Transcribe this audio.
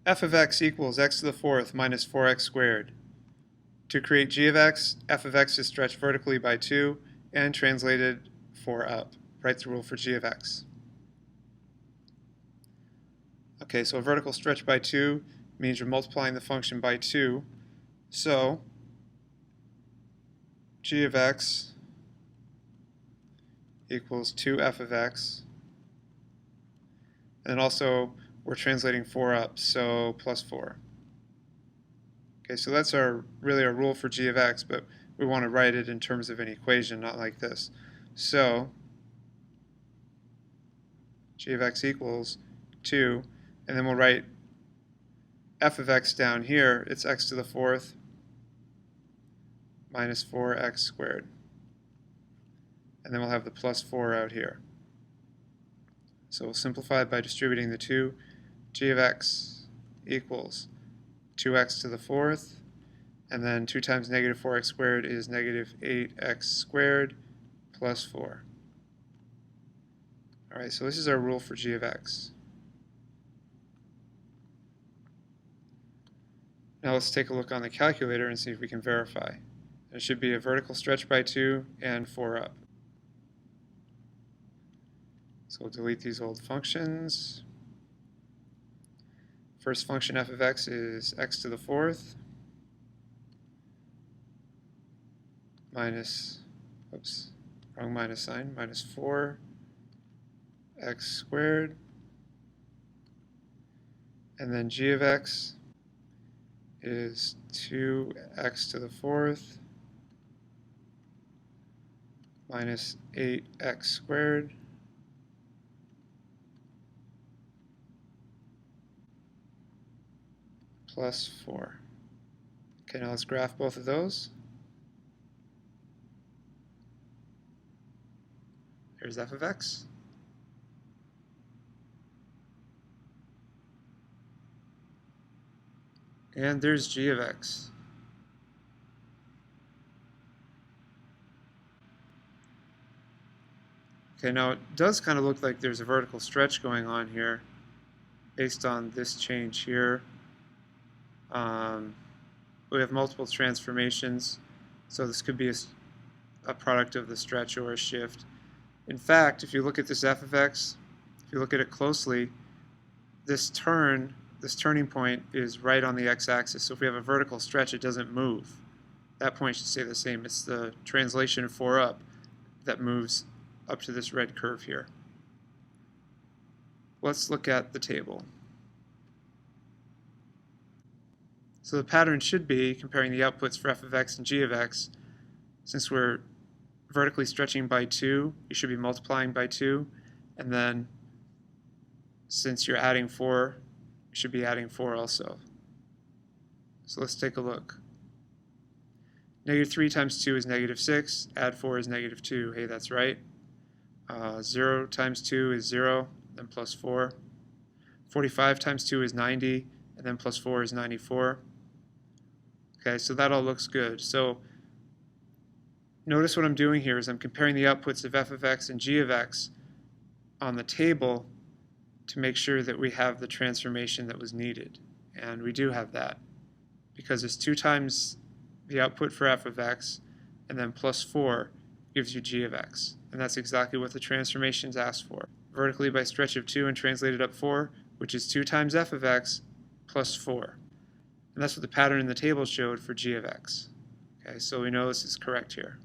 f of x equals x to the fourth minus 4x squared. To create g of x, f of x is stretched vertically by 2 and translated 4 up. Write the rule for g of x. Okay, so a vertical stretch by 2 means you're multiplying the function by 2. So g of x equals 2f of x. And also we're translating 4 up, so plus 4. Okay, so that's really our rule for g of x, but we want to write it in terms of an equation, not like this. So g of x equals 2, and then we'll write f of x down here. It's x to the fourth minus 4x squared. And then we'll have the plus 4 out here. So we'll simplify by distributing the 2. G of x equals 2x to the fourth, and then 2 times negative 4x squared is negative 8x squared plus 4. All right, so this is our rule for g of x. Now let's take a look on the calculator and see if we can verify. It should be a vertical stretch by 2 and 4 up. So we'll delete these old functions. First function f of x is x to the fourth minus, oops, wrong minus sign, minus 4x squared. And then g of x is 2x to the fourth minus 8x squared plus 4. Okay, now let's graph both of those. Here's f of x. And there's g of x. Okay, now it does kind of look like there's a vertical stretch going on here based on this change here. We have multiple transformations, so this could be a product of the stretch or a shift. In fact, if you look at this f of x, if you look at it closely, this turning point is right on the x-axis. So if we have a vertical stretch, it doesn't move. That point should stay the same. It's the translation of 4 up that moves up to this red curve here. Let's look at the table. So the pattern should be comparing the outputs for f of x and g of x. Since we're vertically stretching by 2, you should be multiplying by 2. And then since you're adding 4, you should be adding 4 also. So let's take a look. Negative 3 times 2 is negative 6. Add 4 is negative 2. Hey, that's right. 0 times 2 is 0, then plus 4. 45 times 2 is 90, and then plus 4 is 94. Okay, so that all looks good. So notice what I'm doing here is I'm comparing the outputs of f of x and g of x on the table to make sure that we have the transformation that was needed. And we do have that because it's 2 times the output for f of x and then plus 4 gives you g of x. And that's exactly what the transformations asked for. Vertically by stretch of 2 and translated up 4, which is 2 times f of x plus 4. And that's what the pattern in the table showed for g of x. Okay, so we know this is correct here.